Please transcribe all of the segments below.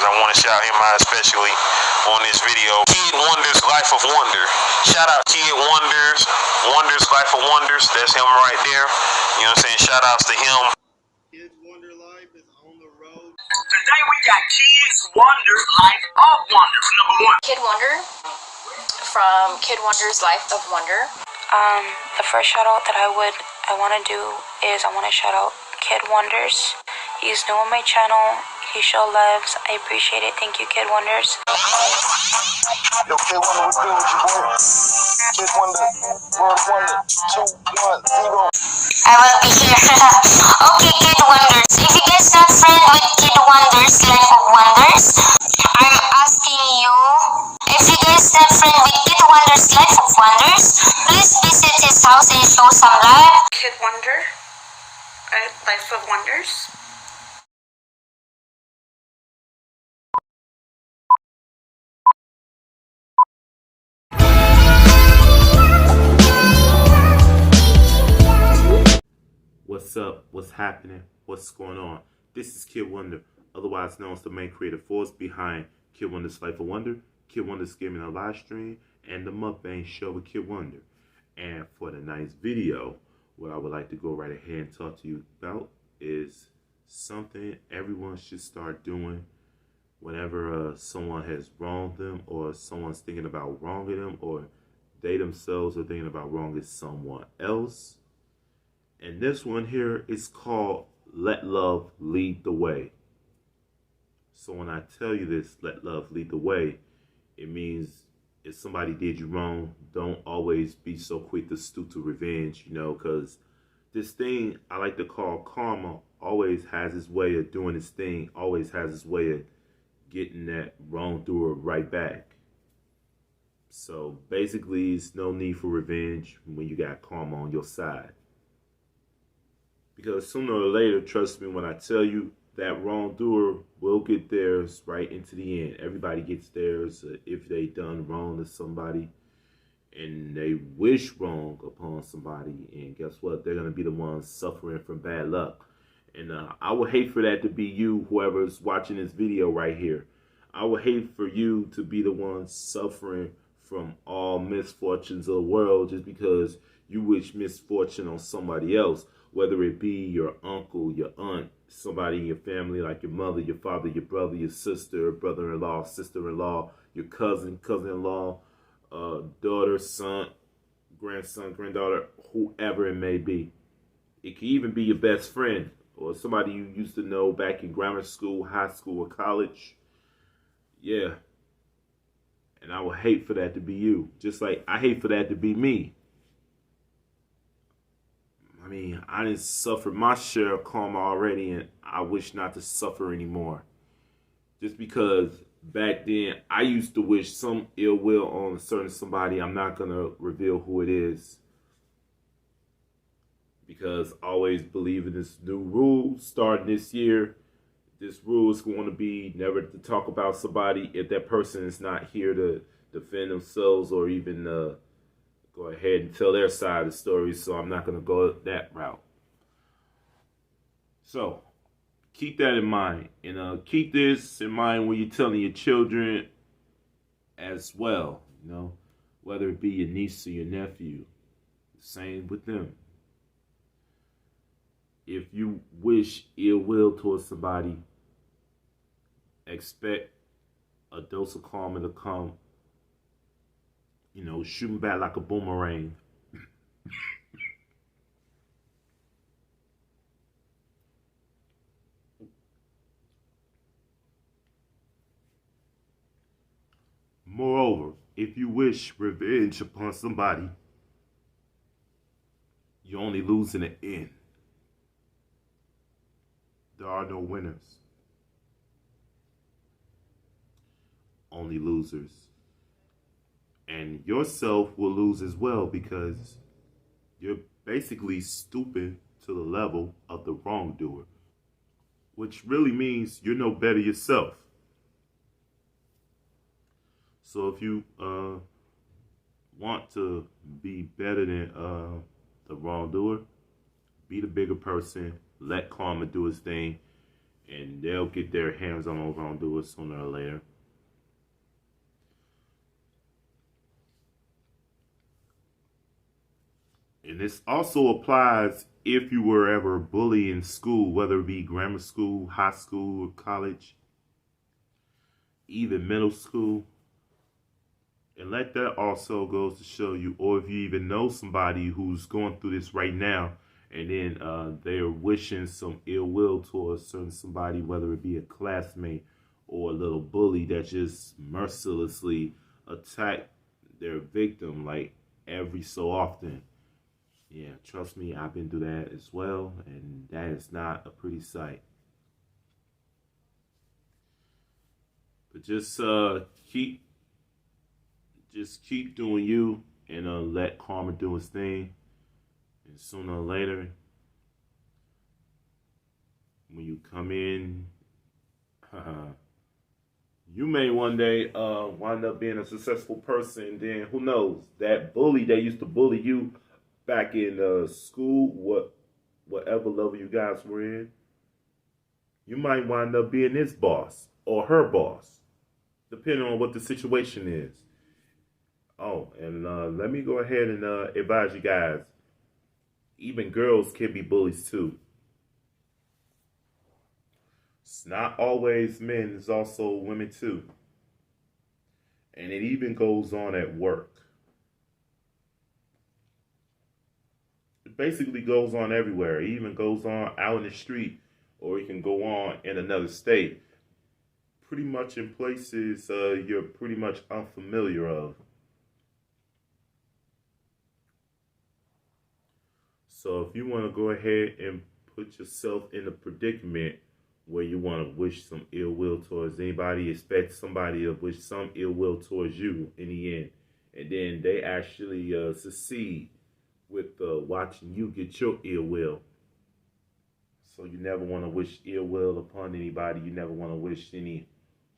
because I want to shout him out especially on this video. Kid Wonder's Life of Wonder. Shout out Kid Wonder's Life of Wonders. That's him right there. You know what I'm saying? Shout outs to him. Kid Wonder Life is on the road. Today we got Kid Wonder's Life of Wonder. Number one. Kid Wonder from Kid Wonder's Life of Wonder. The first shout out that I want to do is I want to shout out Kid Wonders. He's new on my channel. He show loves. I appreciate it. Thank you, Kid Wonders. Yo, Kid Wonder, what's good with you, boy? Kid Wonder, World Wonder, 210. I will be here. Okay, Kid Wonders. If you guys not friend with Kid Wonders Life of Wonders, I'm asking you. If you guys not friend with Kid Wonders Life of Wonders, please visit his house and show some love. Kid Wonder, Life of Wonders. What's up? What's happening? What's going on? This is Kid Wonder, otherwise known as the main creative force behind Kid Wonder's Life of Wonder, Kid Wonder's Gaming and Live Stream, and the Mukbang Show with Kid Wonder. And for tonight's video, what I would like to go right ahead and talk to you about is something everyone should start doing whenever someone has wronged them, or someone's thinking about wronging them, or they themselves are thinking about wronging someone else. And this one here is called Let Love Lead the Way. So when I tell you this, let love lead the way, it means if somebody did you wrong, don't always be so quick to stoop to revenge, you know, because this thing I like to call karma always has its way of doing its thing, always has its way of getting that wrongdoer right back. So basically, it's no need for revenge when you got karma on your side. Because sooner or later, trust me when I tell you, that wrongdoer will get theirs right into the end. Everybody gets theirs if they done wrong to somebody and they wish wrong upon somebody. And guess what? They're going to be the ones suffering from bad luck. And I would hate for that to be you, whoever's watching this video right here. I would hate for you to be the one suffering from all misfortunes of the world just because you wish misfortune on somebody else. Whether it be your uncle, your aunt, somebody in your family like your mother, your father, your brother, your sister, brother-in-law, sister-in-law, your cousin, cousin-in-law, daughter, son, grandson, granddaughter, whoever it may be. It can even be your best friend or somebody you used to know back in grammar school, high school, or college. Yeah. And I would hate for that to be you. Just like I hate for that to be me. I mean, I didn't suffer my share of karma already, and I wish not to suffer anymore. Just because back then, I used to wish some ill will on a certain somebody. I'm not going to reveal who it is. Because I always believe in this new rule starting this year. This rule is going to be never to talk about somebody if that person is not here to defend themselves or even go ahead and tell their side of the story, so I'm not going to go that route. So, keep that in mind. And keep this in mind when you're telling your children as well, you know, whether it be your niece or your nephew. Same with them. If you wish ill will towards somebody, expect a dose of karma to come. You know, shooting back like a boomerang. Moreover, if you wish revenge upon somebody, you only lose in the end. There are no winners. Only losers. And yourself will lose as well because you're basically stooping to the level of the wrongdoer, which really means you're no better yourself. So if you want to be better than the wrongdoer, be the bigger person, let karma do its thing, and they'll get their hands on those wrongdoers sooner or later. And this also applies if you were ever bullied in school, whether it be grammar school, high school, or college, even middle school. And let that also goes to show you, or if you even know somebody who's going through this right now, and then they're wishing some ill will towards certain somebody, whether it be a classmate or a little bully that just mercilessly attack their victim like every so often. Yeah, trust me, I've been through that as well, and that is not a pretty sight. But just keep doing you, and let karma do its thing. And sooner or later, when you come in, you may one day wind up being a successful person. And then who knows, that bully that used to bully you back in school, whatever level you guys were in, you might wind up being his boss or her boss, depending on what the situation is. Oh, and let me go ahead and advise you guys, even girls can be bullies too. It's not always men, it's also women too. And it even goes on at work. It basically goes on everywhere. It even goes on out in the street, or it can go on in another state. Pretty much in places you're pretty much unfamiliar of. So if you want to go ahead and put yourself in a predicament where you want to wish some ill will towards anybody, expect somebody to wish some ill will towards you in the end, and then they actually succeed with watching you get your ill will. So you never want to wish ill will upon anybody. You never want to wish any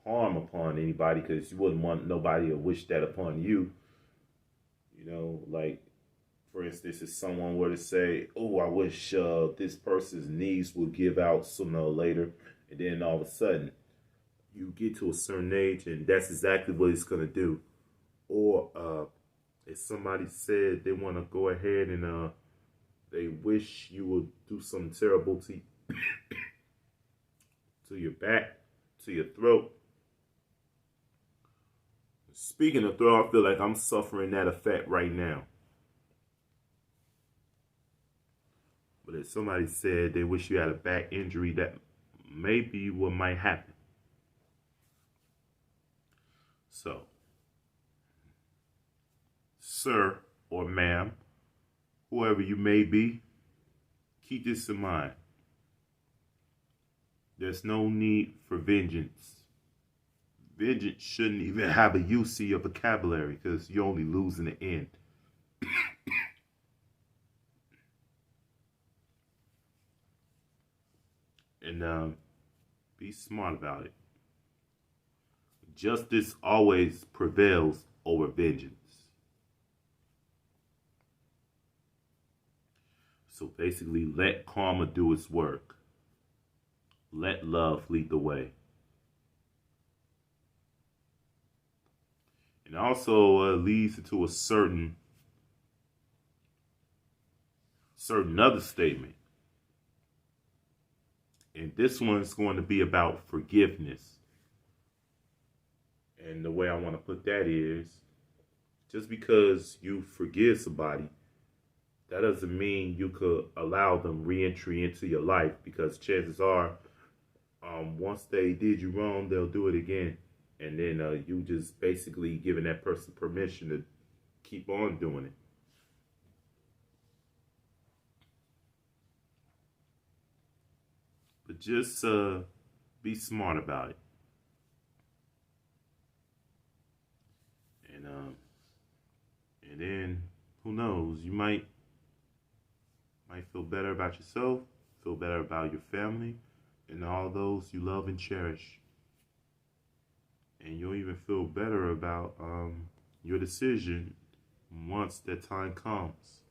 harm upon anybody, because you wouldn't want nobody to wish that upon you. You know, like, for instance, if someone were to say, oh, I wish this person's knees would give out sooner or later, and then all of a sudden you get to a certain age and that's exactly what it's going to do. Or if somebody said they want to go ahead and they wish you would do something terrible to your back, to your throat. Speaking of throat, I feel like I'm suffering that effect right now. But if somebody said they wish you had a back injury, that may be what might happen. So, sir or ma'am, whoever you may be, keep this in mind. There's no need for vengeance. Vengeance shouldn't even have a use of your vocabulary, because you only lose in the end. And be smart about it. Justice always prevails over vengeance. So basically, let karma do its work. Let love lead the way. And also leads into a certain other statement. And this one's going to be about forgiveness. And the way I want to put that is, just because you forgive somebody, that doesn't mean you could allow them re-entry into your life, because chances are, once they did you wrong, they'll do it again. And then you just basically giving that person permission to keep on doing it. But just be smart about it. And then, who knows, you might feel better about yourself, feel better about your family, and all those you love and cherish. And you'll even feel better about your decision once that time comes.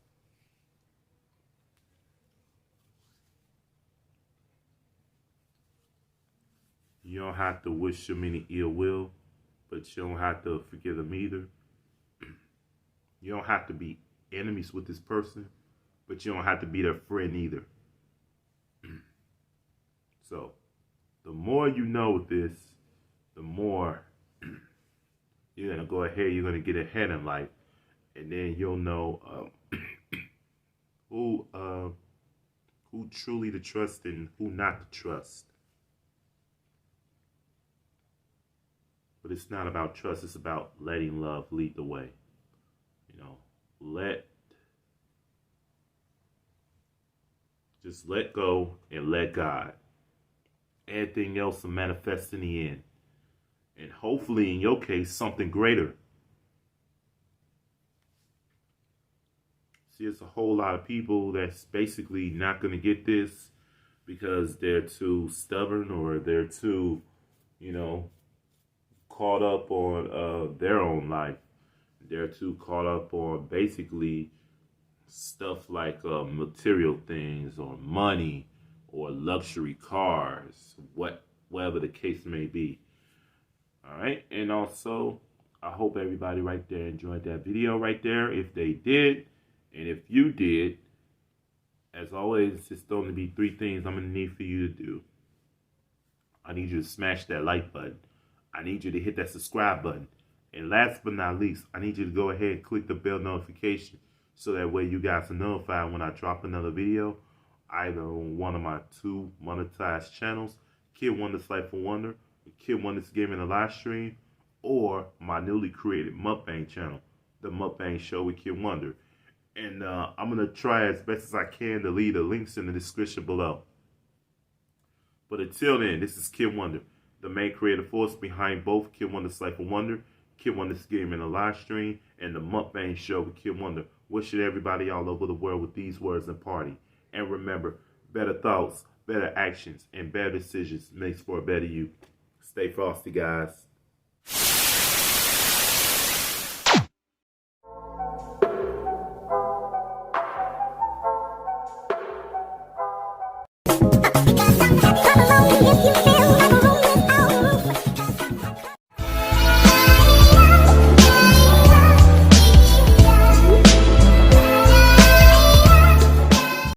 You don't have to wish them any ill will, but you don't have to forgive them either. You don't have to be enemies with this person, but you don't have to be their friend either. So, the more you know this, the more you're going to go ahead, you're going to get ahead in life. And then you'll know who truly to trust and who not to trust. But it's not about trust, it's about letting love lead the way. You know, just let go and let God. Everything else will manifest in the end. And hopefully, in your case, something greater. See, it's a whole lot of people that's basically not going to get this because they're too stubborn or they're too, caught up on their own life. They're too caught up on basically stuff like material things or money or luxury cars, whatever the case may be. All right, and also I hope everybody right there enjoyed that video right there. If they did, and if you did, as always, it's going to be 3 things I'm going to need for you to do. I need you to smash that like button. I need you to hit that subscribe button. And last but not least, I need you to go ahead and click the bell notification so that way you guys are notified when I drop another video, either on one of my 2 monetized channels, Kid Wonder's Life of Wonder, Kid Wonder's Gaming and Live Stream, or my newly created mukbang channel, The Mukbang Show with Kid Wonder. And I'm going to try as best as I can to leave the links in the description below. But until then, this is Kid Wonder, the main creative force behind both Kid Wonder's Life of Wonder, Kid Wonder's Gaming and Live Stream, and The Mukbang Show with Kid Wonder. Wishing everybody all over the world with these words and party. And remember, better thoughts, better actions, and better decisions makes for a better you. Stay frosty, guys.